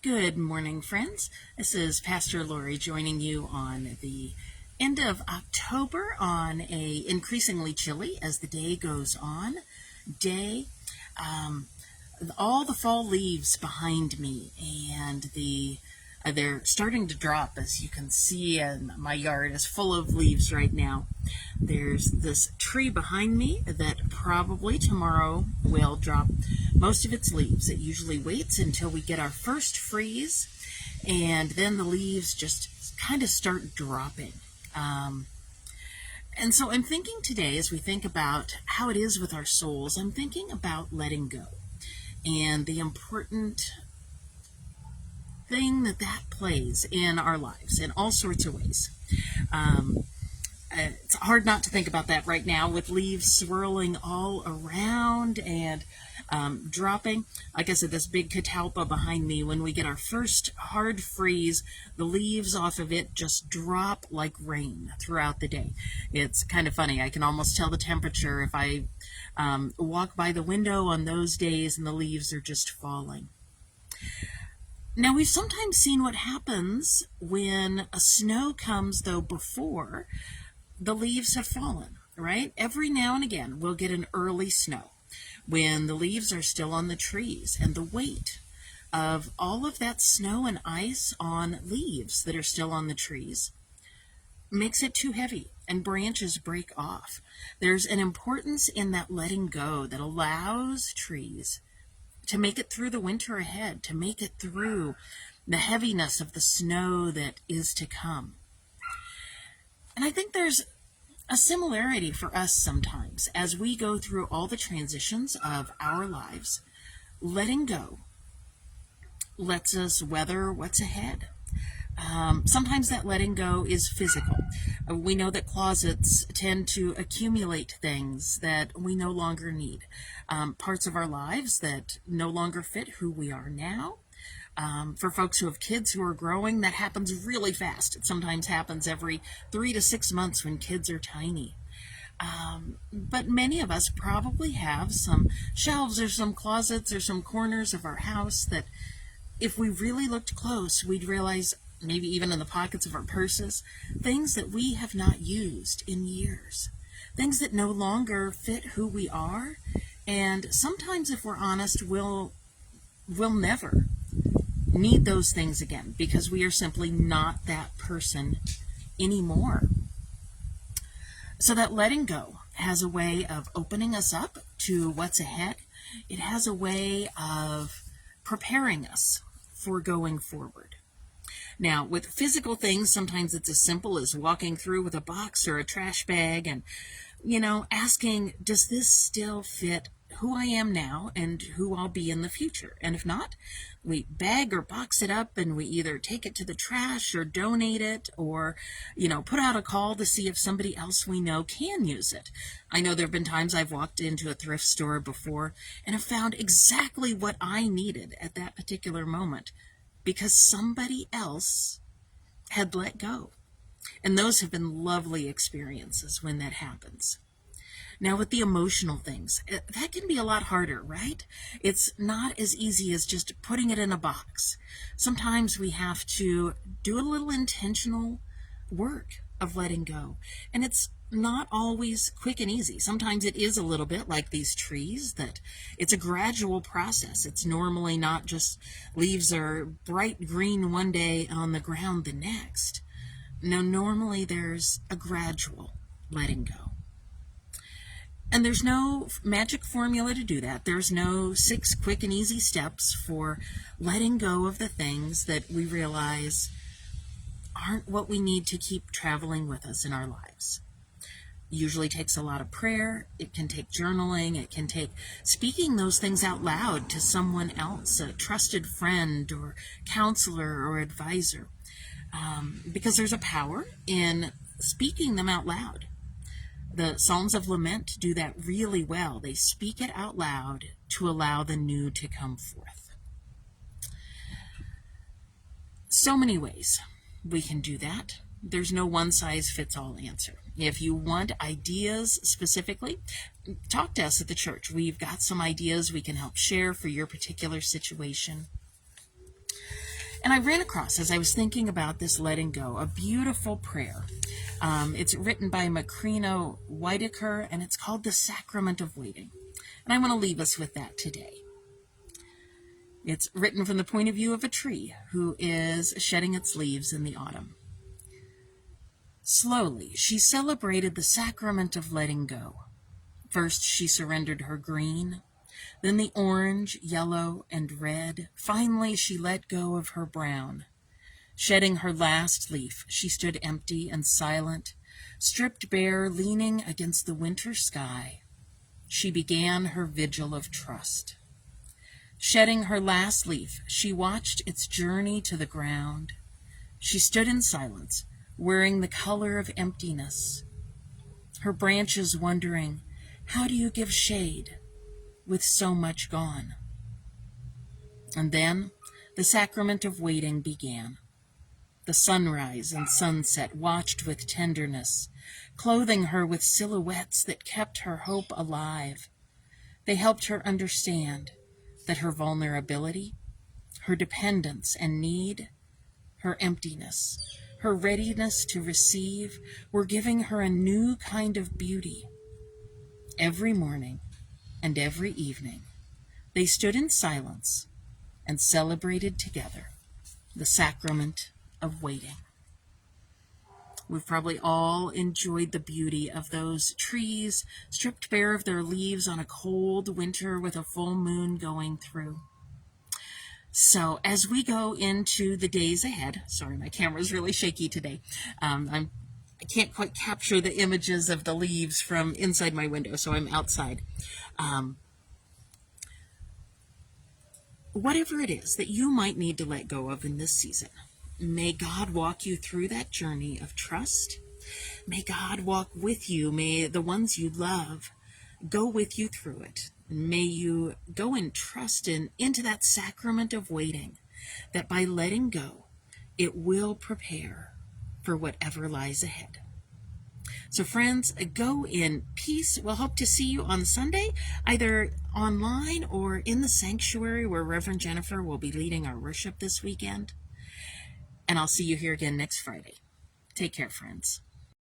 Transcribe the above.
Good morning, friends. This is Pastor Lorri joining you on the end of October on a increasingly chilly as the day goes on day. All the fall leaves behind me, and they're starting to drop, as you can see, and my yard is full of leaves right now. There's this tree behind me that probably tomorrow will drop most of its leaves. It usually waits until we get our first freeze, and then the leaves just kind of start dropping. And so I'm thinking today, as we think about how it is with our souls, I'm thinking about letting go and the important thing that plays in our lives in all sorts of ways. It's hard not to think about that right now with leaves swirling all around and dropping. Like I said, this big catalpa behind me, when we get our first hard freeze, the leaves off of it just drop like rain throughout the day. It's kind of funny. I can almost tell the temperature if I walk by the window on those days and the leaves are just falling. Now, we've sometimes seen what happens when a snow comes, though, before the leaves have fallen, right? Every now and again, we'll get an early snow when the leaves are still on the trees, and the weight of all of that snow and ice on leaves that are still on the trees makes it too heavy, and branches break off. There's an importance in that letting go that allows trees to make it through the winter ahead, to make it through the heaviness of the snow that is to come. And I think there's a similarity for us sometimes as we go through all the transitions of our lives. Letting go lets us weather what's ahead. Sometimes that letting go is physical. We know that closets tend to accumulate things that we no longer need, parts of our lives that no longer fit who we are now. For folks who have kids who are growing, that happens really fast. It sometimes happens every 3 to 6 months when kids are tiny. But many of us probably have some shelves or some closets or some corners of our house that if we really looked close, we'd realize, maybe even in the pockets of our purses, things that we have not used in years, things that no longer fit who we are, and sometimes, if we're honest, we'll never need those things again because we are simply not that person anymore. So that letting go has a way of opening us up to what's ahead. It has a way of preparing us for going forward. Now, with physical things, sometimes it's as simple as walking through with a box or a trash bag and, asking, does this still fit who I am now and who I'll be in the future? And if not, we bag or box it up and we either take it to the trash or donate it or, put out a call to see if somebody else we know can use it. I know there have been times I've walked into a thrift store before and have found exactly what I needed at that particular moment because somebody else had let go. And those have been lovely experiences when that happens. Now, with the emotional things, that can be a lot harder, right? It's not as easy as just putting it in a box. Sometimes we have to do a little intentional work of letting go. And it's not always quick and easy. Sometimes it is a little bit like these trees, that it's a gradual process. It's normally not just leaves are bright green one day on the ground the next. No, normally there's a gradual letting go. And there's no magic formula to do that. There's no 6 quick and easy steps for letting go of the things that we realize aren't what we need to keep traveling with us in our lives. It usually takes a lot of prayer. It can take journaling. It can take speaking those things out loud to someone else, a trusted friend or counselor or advisor, because there's a power in speaking them out loud. The Psalms of Lament do that really well. They speak it out loud to allow the new to come forth. So many ways we can do that. There's no one-size-fits-all answer. If you want ideas specifically, talk to us at the church. We've got some ideas we can help share for your particular situation. And I ran across, as I was thinking about this letting go, a beautiful prayer. It's written by Macrino Whitaker, and it's called The Sacrament of Waiting. And I want to leave us with that today. It's written from the point of view of a tree who is shedding its leaves in the autumn. Slowly, she celebrated the sacrament of letting go. First, she surrendered her green, then the orange, yellow, and red. Finally, she let go of her brown. Shedding her last leaf, she stood empty and silent, stripped bare, leaning against the winter sky. She began her vigil of trust. Shedding her last leaf, she watched its journey to the ground. She stood in silence, wearing the color of emptiness. Her branches wondering, how do you give shade with so much gone? And then the sacrament of waiting began. The sunrise and sunset watched with tenderness, clothing her with silhouettes that kept her hope alive. They helped her understand that her vulnerability, her dependence and need, her emptiness, her readiness to receive were giving her a new kind of beauty. Every morning and every evening, they stood in silence and celebrated together the sacrament of waiting. We've probably all enjoyed the beauty of those trees stripped bare of their leaves on a cold winter with a full moon going through. So as we go into the days ahead, sorry, my camera's really shaky today. I can't quite capture the images of the leaves from inside my window, so I'm outside. Whatever it is that you might need to let go of in this season, may God walk you through that journey of trust. May God walk with you. May the ones you love go with you through it. May you go and trust into that sacrament of waiting, that by letting go, it will prepare for whatever lies ahead. So friends, go in peace. We'll hope to see you on Sunday, either online or in the sanctuary where Reverend Jennifer will be leading our worship this weekend. And I'll see you here again next Friday. Take care, friends.